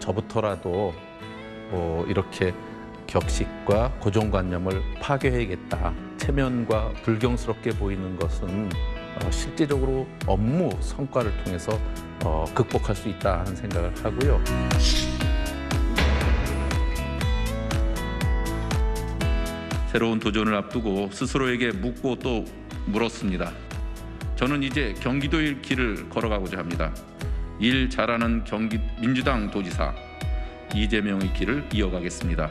저부터라도 이렇게 격식과 고정관념을 파괴해야겠다. 체면과 불경스럽게 보이는 것은 실제적으로 업무 성과를 통해서 극복할 수 있다 하는 생각을 하고요. 새로운 도전을 앞두고 스스로에게 묻고 또 물었습니다. 저는 이제 경기도의 길을 걸어가고자 합니다. 일 잘하는 민주당 도지사 이재명의 길을 이어가겠습니다.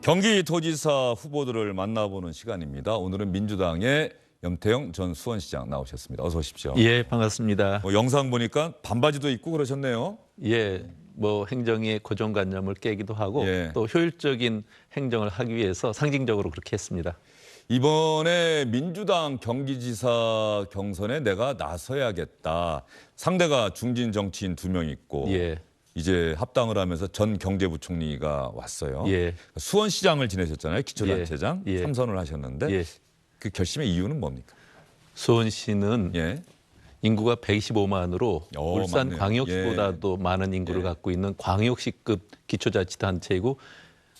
경기도지사 후보들을 만나보는 시간입니다. 오늘은 민주당의 염태영 전 수원시장 나오셨습니다. 어서 오십시오. 예, 반갑습니다. 영상 보니까 반바지도 입고 그러셨네요. 예, 행정의 고정관념을 깨기도 하고 예. 또 효율적인 행정을 하기 위해서 상징적으로 그렇게 했습니다. 이번에 민주당 경기지사 경선에 내가 나서야겠다. 상대가 중진 정치인 2명 있고 예. 이제 합당을 하면서 전 경제부총리가 왔어요. 예. 수원시장을 지내셨잖아요. 기초단체장 예. 3선을 하셨는데 예. 그 결심의 이유는 뭡니까? 수원시는 예. 인구가 125만으로 울산 맞네요. 광역시보다도 많은 인구를 갖고 있는 광역시급 기초자치단체이고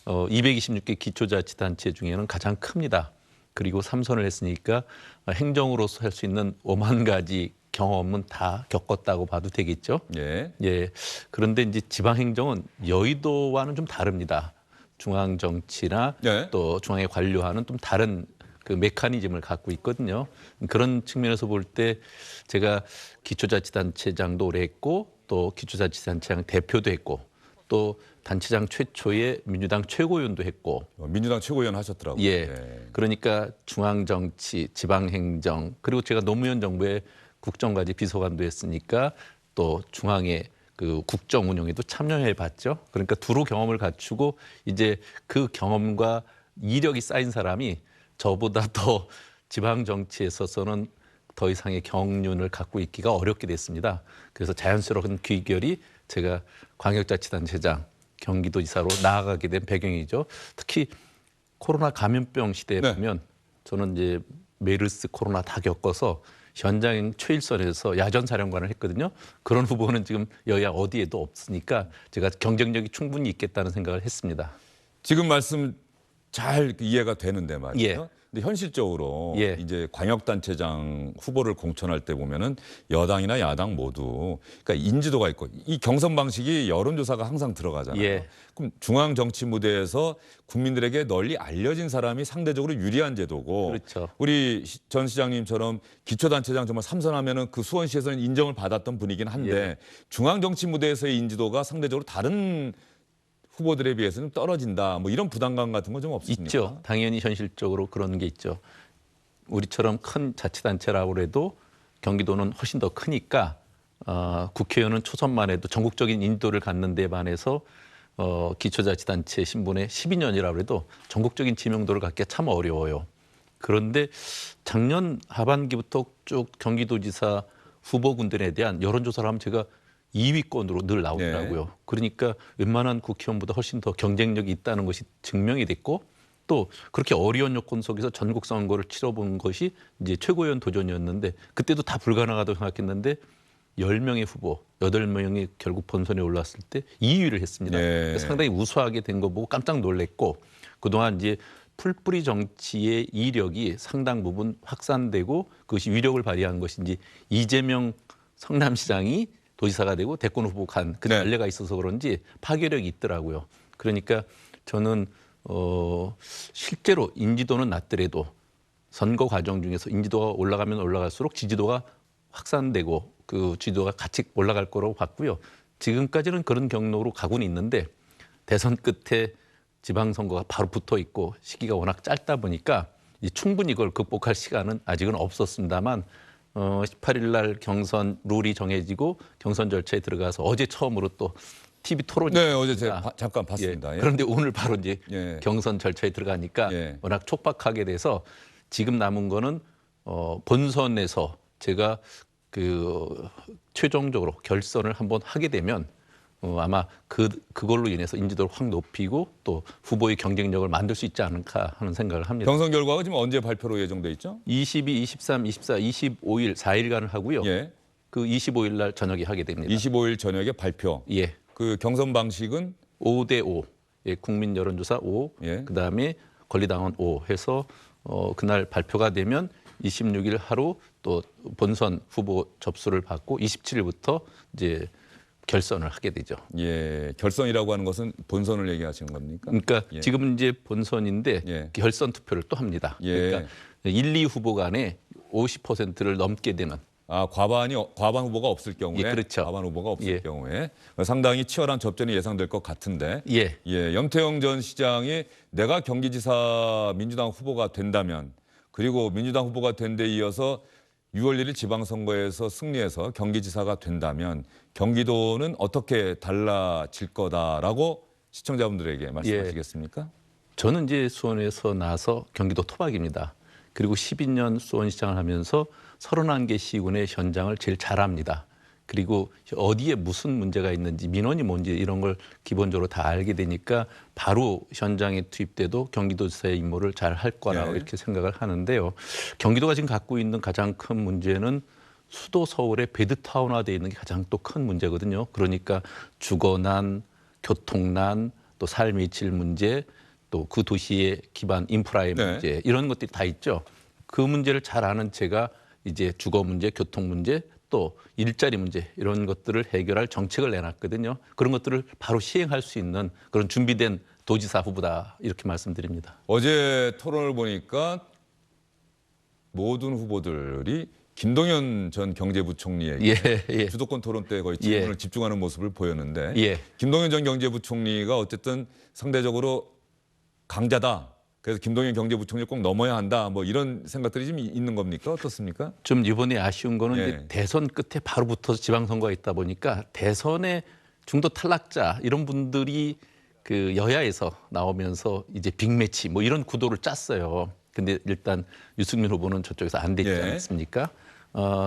226개 기초자치단체 중에는 가장 큽니다. 그리고 3선을 했으니까 행정으로서 할 수 있는 5만 가지 경험은 다 겪었다고 봐도 되겠죠. 예. 예. 그런데 이제 지방행정은 여의도와는 좀 다릅니다. 중앙 정치나 예. 또 중앙의 관료와는 좀 다른 그 메커니즘을 갖고 있거든요. 그런 측면에서 볼 때 제가 기초자치단체장도 오래 했고 또 기초자치단체장 대표도 했고 또 단체장 최초의 민주당 최고위원도 했고 민주당 최고위원 하셨더라고요. 예. 그러니까 중앙정치, 지방행정 그리고 제가 노무현 정부의 국정과제 비서관도 했으니까 또 중앙의 그 국정 운영에도 참여해 봤죠. 그러니까 두루 경험을 갖추고 이제 그 경험과 이력이 쌓인 사람이 저보다 더 지방 정치에 있어서는 더 이상의 경륜을 갖고 있기가 어렵게 됐습니다. 그래서 자연스러운 귀결이 제가 광역자치단체장, 경기도지사로 나아가게 된 배경이죠. 특히 코로나 감염병 시대에 네. 보면 저는 이제 메르스 코로나 다 겪어서 현장 최일선에서 야전사령관을 했거든요. 그런 후보는 지금 여야 어디에도 없으니까 제가 경쟁력이 충분히 있겠다는 생각을 했습니다. 지금 말씀 잘 이해가 되는데 말이죠. 예. 근데 현실적으로 예. 이제 광역단체장 후보를 공천할 때 보면은 여당이나 야당 모두 그러니까 인지도가 있고 이 경선 방식이 여론조사가 항상 들어가잖아요. 예. 그럼 중앙 정치 무대에서 국민들에게 널리 알려진 사람이 상대적으로 유리한 제도고 그렇죠. 우리 전 시장님처럼 기초단체장 정말 3선하면은 그 수원시에서는 인정을 받았던 분이긴 한데 예. 중앙 정치 무대에서의 인지도가 상대적으로 다른 후보들에 비해서는 떨어진다. 뭐 이런 부담감 같은 건 좀 없습니까? 있죠. 당연히 현실적으로 그런 게 있죠. 우리처럼 큰 자치단체라고 해도 경기도는 훨씬 더 크니까 국회의원은 초선만 해도 전국적인 인도를 갖는 데 반해서 기초자치단체 신분의 12년이라고 해도 전국적인 지명도를 갖기가 참 어려워요. 그런데 작년 하반기부터 쭉 경기도지사 후보군들에 대한 여론조사를 하면 제가 2위권으로 늘 나오더라고요. 네. 그러니까 웬만한 국회의원보다 훨씬 더 경쟁력이 있다는 것이 증명이 됐고 또 그렇게 어려운 요건 속에서 전국 선거를 치러본 것이 이제 최고위원 도전이었는데 그때도 다 불가능하다고 생각했는데 10명의 후보, 8명이 결국 본선에 올랐을 때 2위를 했습니다. 네. 상당히 우수하게 된 거 보고 깜짝 놀랐고 그동안 이제 풀뿌리 정치의 이력이 상당 부분 확산되고 그것이 위력을 발휘한 것이 이제 이재명 성남시장이 도지사가 되고 대권 후보 간 그 네. 전례가 있어서 그런지 파괴력이 있더라고요. 그러니까 저는 실제로 인지도는 낮더라도 선거 과정 중에서 인지도가 올라가면 올라갈수록 지지도가 확산되고 그 지지도가 같이 올라갈 거라고 봤고요. 지금까지는 그런 경로로 가고는 있는데 대선 끝에 지방선거가 바로 붙어 있고 시기가 워낙 짧다 보니까 충분히 이걸 극복할 시간은 아직은 없었습니다만 18일 날 경선 룰이 정해지고 경선 절차에 들어가서 어제 처음으로 또 TV 토론이 네, 어제 제가 잠깐 봤습니다. 예. 예. 그런데 오늘 바로 이제 예. 경선 절차에 들어가니까 예. 워낙 촉박하게 돼서 지금 남은 거는 본선에서 제가 그 최종적으로 결선을 한번 하게 되면 아마 그걸로 인해서 인지도를 확 높이고 또 후보의 경쟁력을 만들 수 있지 않을까 하는 생각을 합니다. 경선 결과가 지금 언제 발표로 예정돼 있죠? 22, 23, 24, 25일 4일간을 하고요. 예. 그 25일 날 저녁에 하게 됩니다. 25일 저녁에 발표. 예. 그 경선 방식은 5대 5. 예, 국민 여론조사 5. 예. 그다음에 권리당원 5 해서 그날 발표가 되면 26일 하루 또 본선 후보 접수를 받고 27일부터 이제 결선을 하게 되죠. 예, 결선이라고 하는 것은 본선을 얘기하시는 겁니까? 그러니까 예. 지금 이제 본선인데 예. 결선 투표를 또 합니다. 예. 그러니까 1, 2 후보 간에 50%를 넘게 되는 과반 후보가 없을 경우에, 예, 그렇죠. 과반 후보가 없을 예. 경우에 상당히 치열한 접전이 예상될 것 같은데, 예. 염태영 전 시장이 내가 경기지사 민주당 후보가 된다면, 그리고 민주당 후보가 된 데 이어서 6월 1일 지방선거에서 승리해서 경기지사가 된다면 경기도는 어떻게 달라질 거다라고 시청자분들에게 말씀하시겠습니까? 저는 이제 수원에서 나서 경기도 토박입니다. 그리고 12년 수원시장을 하면서 31개 시군의 현장을 제일 잘 압니다. 그리고 어디에 무슨 문제가 있는지 민원이 뭔지 이런 걸 기본적으로 다 알게 되니까 바로 현장에 투입돼도 경기도지사의 임무를 잘 할 거라고 네. 이렇게 생각을 하는데요. 경기도가 지금 갖고 있는 가장 큰 문제는 수도 서울의 베드타운화되어 있는 게 가장 또 큰 문제거든요. 그러니까 주거난, 교통난, 또 삶의 질 문제, 또 그 도시의 기반 인프라의 네. 문제 이런 것들이 다 있죠. 그 문제를 잘 아는 제가 이제 주거 문제, 교통 문제, 또 일자리 문제 이런 것들을 해결할 정책을 내놨거든요. 그런 것들을 바로 시행할 수 있는 그런 준비된 도지사 후보다 이렇게 말씀드립니다. 어제 토론을 보니까 모든 후보들이 김동연 전 경제부총리에게 예. 주도권 토론 때 거의 질문을 집중하는 모습을 보였는데, 예. 김동연 전 경제부총리가 어쨌든 상대적으로 강자다. 그래서 김동연 경제부총리 꼭 넘어야 한다. 뭐 이런 생각들이 좀 있는 겁니까? 어떻습니까? 좀 이번에 아쉬운 거는 예. 이제 대선 끝에 바로 붙어서 지방선거가 있다 보니까 대선의 중도 탈락자 이런 분들이 그 여야에서 나오면서 이제 빅매치 뭐 이런 구도를 짰어요. 근데 일단 유승민 후보는 저쪽에서 안 됐지 예. 않습니까?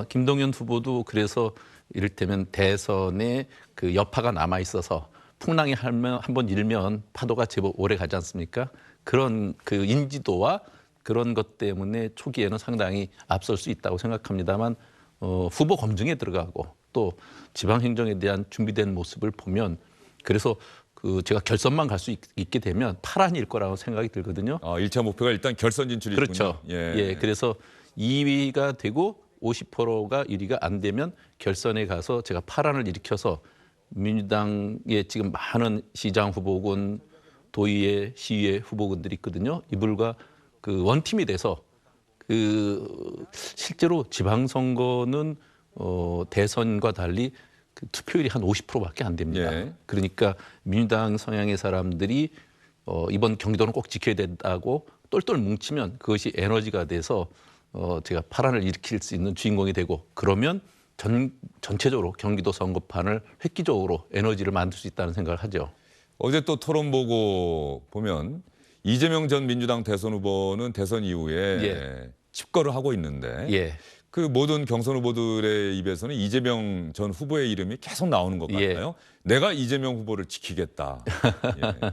김동연 후보도 그래서 이를테면 대선에 그 여파가 남아 있어서 풍랑이 한번 일면 파도가 제법 오래 가지 않습니까? 그런 그 인지도와 그런 것 때문에 초기에는 상당히 앞설 수 있다고 생각합니다만 후보 검증에 들어가고 또 지방 행정에 대한 준비된 모습을 보면 그래서 그 제가 결선만 갈 수 있게 되면 파란일 거라고 생각이 들거든요. 1차 목표가 일단 결선 진출이군요. 그렇죠. 예. 그래서 2위가 되고 50%가 1위가 안 되면 결선에 가서 제가 파란을 일으켜서 민주당의 지금 많은 시장 후보군, 도의회, 시의회 후보군들이 있거든요. 이들과 그 원팀이 돼서 그 실제로 지방선거는 대선과 달리 그 투표율이 한 50%밖에 안 됩니다. 예. 그러니까 민주당 성향의 사람들이 이번 경기도는 꼭 지켜야 된다고 똘똘 뭉치면 그것이 에너지가 돼서 제가 파란을 일으킬 수 있는 주인공이 되고 그러면 전체적으로 경기도 선거판을 획기적으로 에너지를 만들 수 있다는 생각을 하죠. 어제 또 토론 보고 보면 이재명 전 민주당 대선 후보는 대선 이후에 집거를 하고 있는데 예. 그 모든 경선 후보들의 입에서는 이재명 전 후보의 이름이 계속 나오는 것 같아요. 내가 이재명 후보를 지키겠다. 예.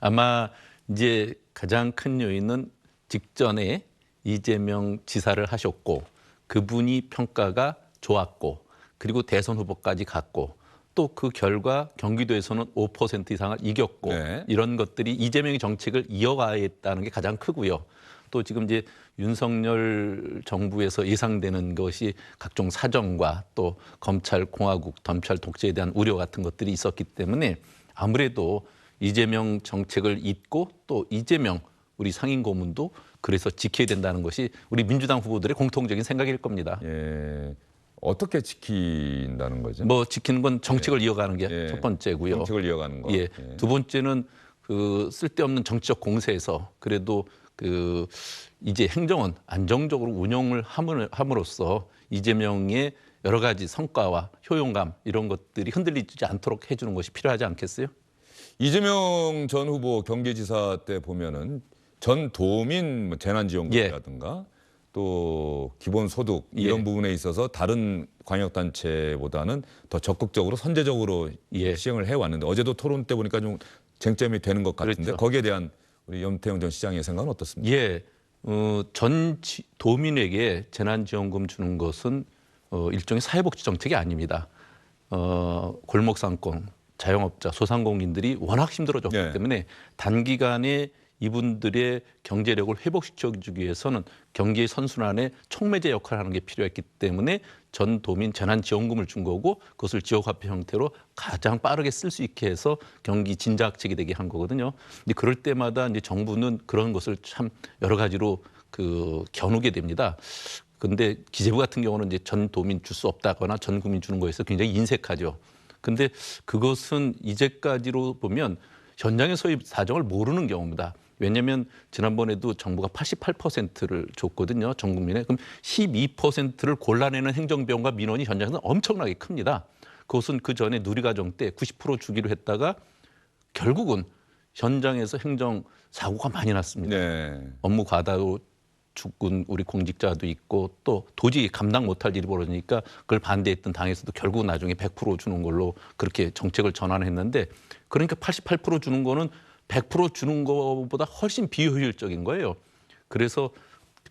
아마 이제 가장 큰 요인은 직전에 이재명 지사를 하셨고 그분이 평가가 좋았고 그리고 대선 후보까지 갔고 또 그 결과 경기도에서는 5% 이상을 이겼고 네. 이런 것들이 이재명의 정책을 이어가겠다는 게 가장 크고요. 또 지금 이제 윤석열 정부에서 예상되는 것이 각종 사정과 또 검찰 공화국, 검찰 독재에 대한 우려 같은 것들이 있었기 때문에 아무래도 이재명 정책을 잇고 또 이재명 우리 상임 고문도 그래서 지켜야 된다는 것이 우리 민주당 후보들의 공통적인 생각일 겁니다. 예. 어떻게 지킨다는 거죠? 뭐 지키는 건 정책을 이어가는 게 첫 예. 번째고요. 정책을 이어가는 거. 예. 두 번째는 그 쓸데없는 정치적 공세에서 그래도 그 이제 행정은 안정적으로 운영을 함으로써 이재명의 여러 가지 성과와 효용감 이런 것들이 흔들리지 않도록 해주는 것이 필요하지 않겠어요? 이재명 전 후보 경기지사 때 보면은 전 도민 재난지원금이라든가 또 기본소득 이런 예. 부분에 있어서 다른 광역단체보다는 더 적극적으로 선제적으로 예. 시행을 해왔는데 어제도 토론 때 보니까 좀 쟁점이 되는 것 같은데 그렇죠. 거기에 대한 우리 염태영 전 시장의 생각은 어떻습니까? 예, 도민에게 재난지원금 주는 것은 일종의 사회복지 정책이 아닙니다. 골목상권, 자영업자, 소상공인들이 워낙 힘들어졌기 네. 때문에 단기간에 이분들의 경제력을 회복시켜주기 위해서는 경기의 선순환에 촉매제 역할을 하는 게 필요했기 때문에 전 도민 재난지원금을 준 거고 그것을 지역화폐 형태로 가장 빠르게 쓸 수 있게 해서 경기 진작책이 되게 한 거거든요. 근데 그럴 때마다 이제 정부는 그런 것을 참 여러 가지로 겨누게 됩니다. 근데 기재부 같은 경우는 이제 전 도민 줄 수 없다거나 전 국민 주는 거에서 굉장히 인색하죠. 근데 그것은 이제까지로 보면 현장에서의 사정을 모르는 경우입니다. 왜냐하면 지난번에도 정부가 88%를 줬거든요. 전 국민에. 그럼 12%를 골라내는 행정비용과 민원이 현장에서 엄청나게 큽니다. 그것은 그 전에 누리과정 때 90% 주기로 했다가 결국은 현장에서 행정 사고가 많이 났습니다. 네. 업무 과다로 죽은 우리 공직자도 있고 또 도저히 감당 못할 일이 벌어지니까 그걸 반대했던 당에서도 결국 나중에 100% 주는 걸로 그렇게 정책을 전환했는데 그러니까 88% 주는 거는 100% 주는 것보다 훨씬 비효율적인 거예요. 그래서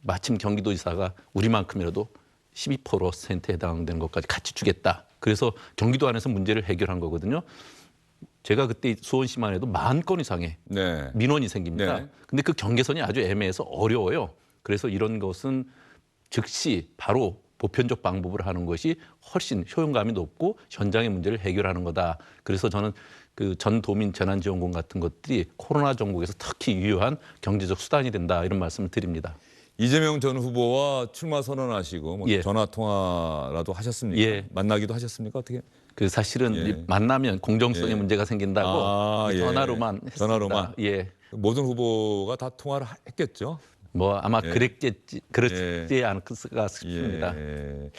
마침 경기도지사가 우리만큼이라도 12%에 해당되는 것까지 같이 주겠다. 그래서 경기도 안에서 문제를 해결한 거거든요. 제가 그때 수원시만 해도 10,000건 이상의 네. 민원이 생깁니다. 네. 근데 그 경계선이 아주 애매해서 어려워요. 그래서 이런 것은 즉시 바로 보편적 방법으로 하는 것이 훨씬 효용감이 높고 현장의 문제를 해결하는 거다. 그래서 저는 그 전 도민 재난지원금 같은 것들이 코로나 정국에서 특히 유효한 경제적 수단이 된다 이런 말씀을 드립니다. 이재명 전 후보와 출마 선언하시고 뭐 예. 전화 통화라도 하셨습니까? 예. 만나기도 하셨습니까? 어떻게? 그 사실은 예. 만나면 공정성에 예. 문제가 생긴다고 예. 전화로만 했습니다. 전화로만? 예. 모든 후보가 다 통화를 했겠죠. 뭐 아마 예. 그렇지 않을까 싶습니다. 예.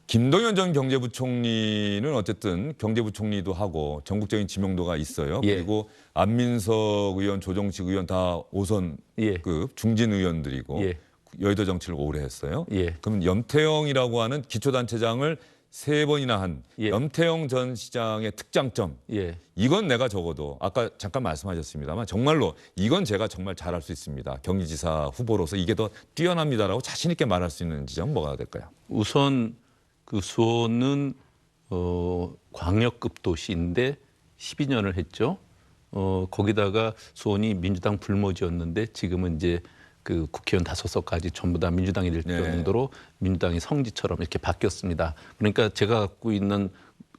김동연 전 경제부총리는 어쨌든 경제부총리도 하고 전국적인 지명도가 있어요. 예. 그리고 안민석 의원, 조정식 의원 다 5선급 예. 중진 의원들이고 예. 여의도 정치를 오래 했어요. 예. 그럼 염태영이라고 하는 기초단체장을 3번이나 한 예. 염태영 전 시장의 특장점. 예. 이건 내가 적어도 아까 잠깐 말씀하셨습니다만 정말로 이건 제가 정말 잘할 수 있습니다. 경기지사 후보로서 이게 더 뛰어납니다라고 자신 있게 말할 수 있는 지점 뭐가 될까요? 우선 그 수원은 광역급 도시인데 12년을 했죠. 거기다가 수원이 민주당 불모지였는데 지금은 이제 그 국회의원 5석까지 전부 다 민주당이 될 네. 정도로 민주당이 성지처럼 이렇게 바뀌었습니다. 그러니까 제가 갖고 있는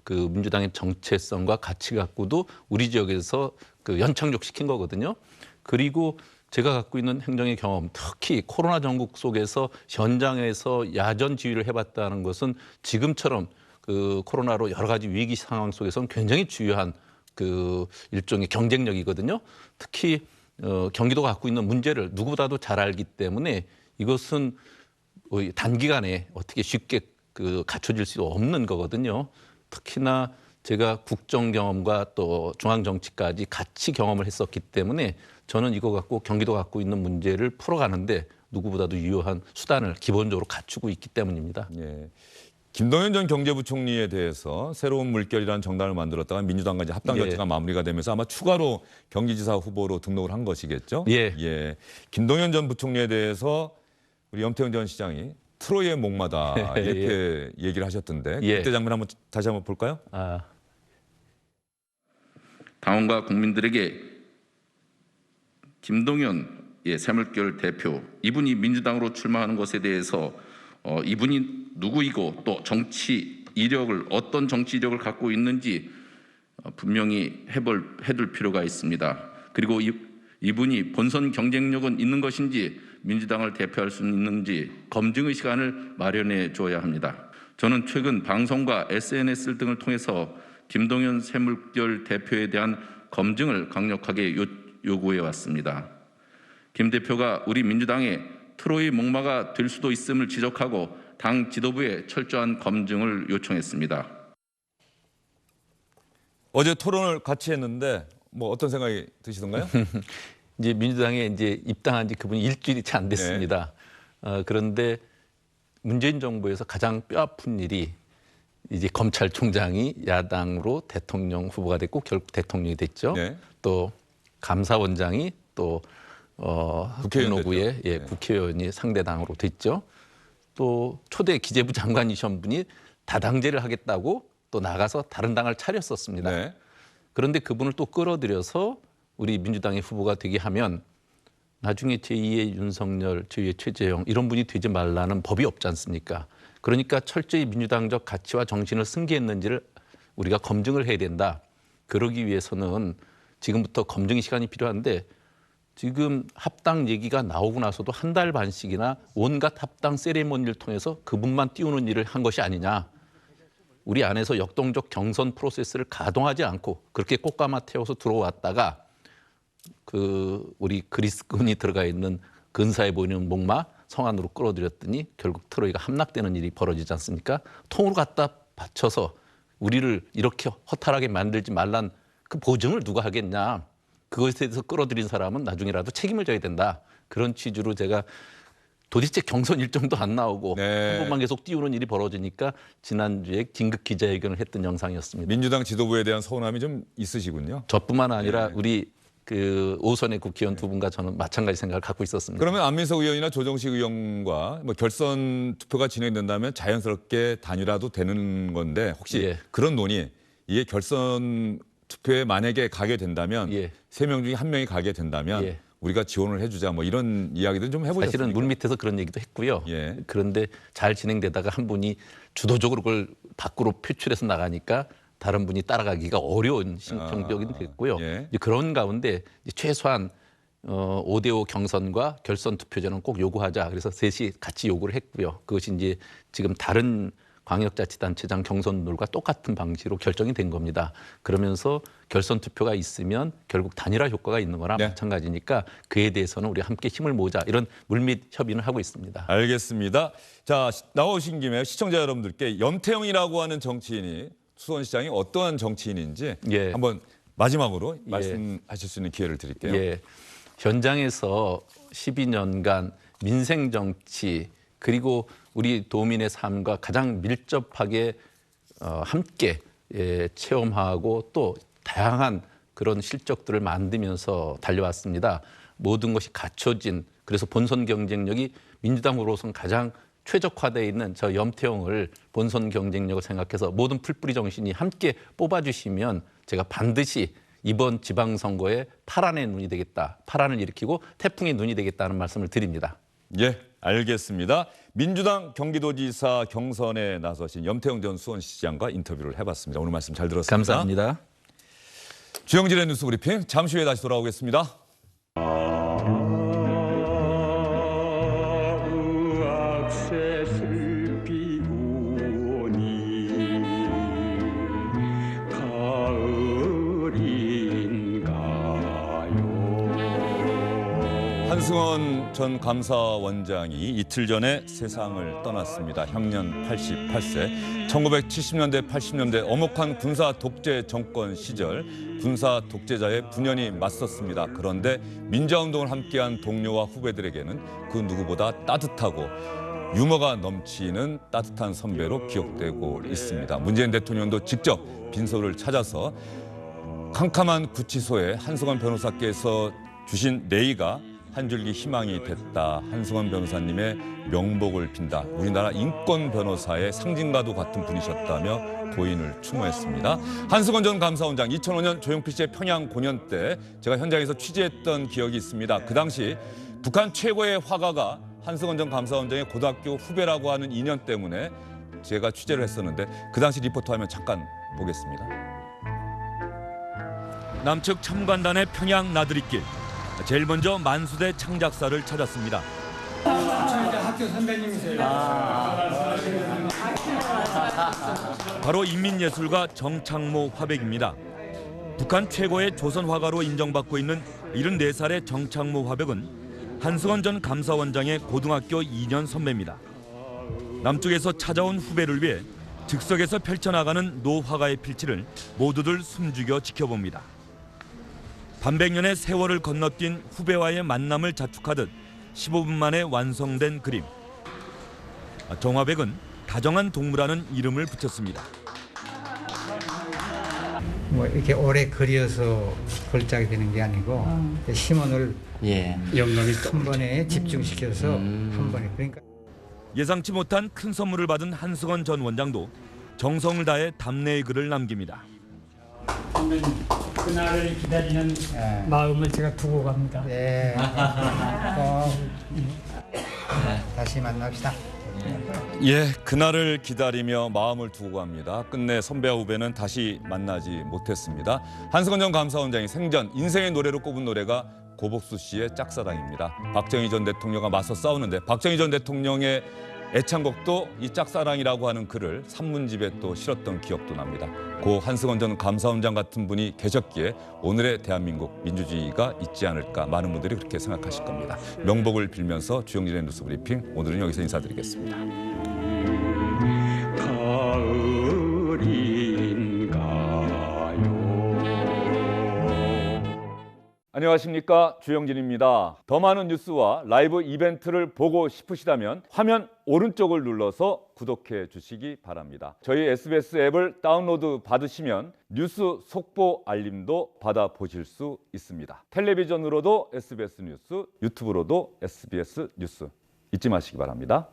그 민주당의 정체성과 가치 갖고도 우리 지역에서 그 연착륙시킨 거거든요. 그리고 제가 갖고 있는 행정의 경험, 특히 코로나 전국 속에서 현장에서 야전 지휘를 해봤다는 것은 지금처럼 그 코로나로 여러 가지 위기 상황 속에서는 굉장히 중요한 그 일종의 경쟁력이거든요. 특히 경기도가 갖고 있는 문제를 누구보다도 잘 알기 때문에 이것은 단기간에 어떻게 쉽게 그 갖춰질 수 없는 거거든요. 특히나 제가 국정 경험과 또 중앙 정치까지 같이 경험을 했었기 때문에 저는 이거 갖고 경기도가 갖고 있는 문제를 풀어가는데 누구보다도 유효한 수단을 기본적으로 갖추고 있기 때문입니다. 예. 김동연 전 경제부총리에 대해서 새로운 물결이라는 정당을 만들었다가 민주당과 이제 합당 예. 절차가 마무리가 되면서 아마 추가로 경기지사 후보로 등록을 한 것이겠죠. 예. 예. 김동연 전 부총리에 대해서 우리 염태영 전 시장이 트로이의 목마다 이렇게 얘기를 하셨던데 예. 그때 장면 한번 다시 한번 볼까요? 당원과 국민들에게 김동연의 새물결 대표 이분이 민주당으로 출마하는 것에 대해서 이분이 누구이고 또 정치 이력을 어떤 정치 이력을 갖고 있는지 분명히 해둘 필요가 있습니다. 그리고 이분이 본선 경쟁력은 있는 것인지 민주당을 대표할 수 있는지 검증의 시간을 마련해 줘야 합니다. 저는 최근 방송과 SNS 등을 통해서 김동연 새물결 대표에 대한 검증을 강력하게 요구해 왔습니다. 김 대표가 우리 민주당의 트로이 목마가 될 수도 있음을 지적하고 당 지도부에 철저한 검증을 요청했습니다. 어제 토론을 같이 했는데 뭐 어떤 생각이 드시던가요? 이제 민주당에 이제 입당한 지 그분이 일주일이 채 안 됐습니다. 그런데 문재인 정부에서 가장 뼈아픈 일이 이제 검찰총장이 야당으로 대통령 후보가 됐고 결국 대통령이 됐죠. 네. 또 감사원장이 또 국회의원 분노부의 됐죠. 예, 네. 국회의원이 상대당으로 됐죠. 또 초대 기재부 장관이신 분이 다당제를 하겠다고 또 나가서 다른 당을 차렸었습니다. 네. 그런데 그분을 또 끌어들여서 우리 민주당의 후보가 되게 하면 나중에 제2의 윤석열, 제2의 최재형 이런 분이 되지 말라는 법이 없지 않습니까? 그러니까 철저히 민주당적 가치와 정신을 승계했는지를 우리가 검증을 해야 된다. 그러기 위해서는 지금부터 검증 시간이 필요한데 지금 합당 얘기가 나오고 나서도 한 달 반씩이나 온갖 합당 세리머니를 통해서 그분만 띄우는 일을 한 것이 아니냐. 우리 안에서 역동적 경선 프로세스를 가동하지 않고 그렇게 꽃가마 태워서 들어왔다가 그 우리 그리스군이 들어가 있는 근사해 보이는 목마 성안으로 끌어들였더니 결국 트로이가 함락되는 일이 벌어지지 않습니까? 통으로 갖다 바쳐서 우리를 이렇게 허탈하게 만들지 말란 그 보증을 누가 하겠냐. 그것에 대해서 끌어들인 사람은 나중에라도 책임을 져야 된다. 그런 취지로 제가 도대체 경선 일정도 안 나오고 네. 후보만 계속 띄우는 일이 벌어지니까 지난주에 긴급 기자회견을 했던 영상이었습니다. 민주당 지도부에 대한 서운함이 좀 있으시군요. 저뿐만 아니라 네. 우리 그 5선의 국회의원 두 분과 저는 마찬가지 생각을 갖고 있었습니다. 그러면 안민석 의원이나 조정식 의원과 뭐 결선 투표가 진행된다면 자연스럽게 단일화도 되는 건데 혹시 예. 그런 논의 이게 결선 투표에 만약에 가게 된다면 예. 3명 중에 1명이 가게 된다면 예. 우리가 지원을 해주자 뭐 이런 이야기도 좀 해보셨습니까? 사실은 물밑에서 그런 얘기도 했고요. 예. 그런데 잘 진행되다가 한 분이 주도적으로 그걸 밖으로 표출해서 나가니까 다른 분이 따라가기가 어려운 형격이 됐고요. 예. 이제 그런 가운데 이제 최소한 5대5 경선과 결선 투표제는 꼭 요구하자. 그래서 셋이 같이 요구를 했고요. 그것이 이제 지금 다른 광역자치단체장 경선룰과 똑같은 방식으로 결정이 된 겁니다. 그러면서 결선 투표가 있으면 결국 단일화 효과가 있는 거나 네. 마찬가지니까 그에 대해서는 우리 함께 힘을 모으자 이런 물밑 협의는 하고 있습니다. 알겠습니다. 자, 나오신 김에 시청자 여러분들께 염태영이라고 하는 정치인이 수원시장이 어떠한 정치인인지 예. 한번 마지막으로 말씀하실 수 있는 기회를 드릴게요. 예, 현장에서 12년간 민생 정치 그리고 우리 도민의 삶과 가장 밀접하게 함께 체험하고 또 다양한 그런 실적들을 만들면서 달려왔습니다. 모든 것이 갖춰진 그래서 본선 경쟁력이 민주당으로서는 가장 최적화되어 있는 저 염태영을 본선 경쟁력을 생각해서 모든 풀뿌리 정신이 함께 뽑아주시면 제가 반드시 이번 지방선거에 파란의 눈이 되겠다. 파란을 일으키고 태풍의 눈이 되겠다는 말씀을 드립니다. 예, 알겠습니다. 민주당 경기도지사 경선에 나서신 염태영 전 수원시장과 인터뷰를 해봤습니다. 오늘 말씀 잘 들었습니다. 감사합니다. 주영진의 뉴스 브리핑 잠시 후에 다시 돌아오겠습니다. 한승원 전 감사원장이 이틀 전에 세상을 떠났습니다.享년 88세. 1970년대, 80년대 엄혹한 군사 독재 정권 시절 군사 독재자의 분연히 맞섰습니다. 그런데 민주화운동을 함께한 동료와 후배들에게는 그 누구보다 따뜻하고 유머가 넘치는 따뜻한 선배로 기억되고 있습니다. 문재인 대통령도 직접 빈소를 찾아서 캄캄한 구치소에 한승원 변호사께서 주신 레이가 한 줄기 희망이 됐다. 한승원 변호사님의 명복을 빈다. 우리나라 인권 변호사의 상징과도 같은 분이셨다며 고인을 추모했습니다. 한승원 전 감사원장 2005년 조용필 씨의 평양 공연 때 제가 현장에서 취재했던 기억이 있습니다. 그 당시 북한 최고의 화가가 한승원 전 감사원장의 고등학교 후배라고 하는 인연 때문에 제가 취재를 했었는데 그 당시 리포터 화면 잠깐 보겠습니다. 남측 참관단의 평양 나들이길. 제일 먼저 만수대 창작사를 찾았습니다. 학교 선배님이세요. 바로 인민예술가 정창모 화백입니다. 북한 최고의 조선 화가로 인정받고 있는 74살의 정창모 화백은 한승원 전 감사원장의 고등학교 2년 선배입니다. 남쪽에서 찾아온 후배를 위해 즉석에서 펼쳐나가는 노 화가의 필치를 모두들 숨죽여 지켜봅니다. 반백년의 세월을 건너뛴 후배와의 만남을 자축하듯 15분 만에 완성된 그림. 정화백은 다정한 동무라는 이름을 붙였습니다. 뭐 이렇게 오래 그려서 걸작이 되는 게 아니고 심원을 영감이 한 번에 집중시켜서 한 번에 그러니까 예상치 못한 큰 선물을 받은 한승원 전 원장도 정성을 다해 답례의 글을 남깁니다. 선배님 그날을 기다리는 마음을 제가 두고 갑니다. 네. 다시 만납시다. 예, 그날을 기다리며 마음을 두고 갑니다. 끝내 선배와 후배는 다시 만나지 못했습니다. 한승원 전 감사원장이 생전 인생의 노래로 꼽은 노래가 고복수 씨의 짝사랑입니다. 박정희 전 대통령과 맞서 싸우는데 박정희 전 대통령의 애창곡도 이 짝사랑이라고 하는 글을 산문집에 또 실었던 기억도 납니다. 고 한승원 전 감사원장 같은 분이 계셨기에 오늘의 대한민국 민주주의가 있지 않을까 많은 분들이 그렇게 생각하실 겁니다. 명복을 빌면서 주영진의 뉴스 브리핑 오늘은 여기서 인사드리겠습니다. 안녕하십니까, 주영진입니다. 더 많은 뉴스와 라이브 이벤트를 보고 싶으시다면 화면 오른쪽을 눌러서 구독해 주시기 바랍니다. 저희 SBS 앱을 다운로드 받으시면 뉴스 속보 알림도 받아보실 수 있습니다. 텔레비전으로도 SBS 뉴스, 유튜브로도 SBS 뉴스 잊지 마시기 바랍니다.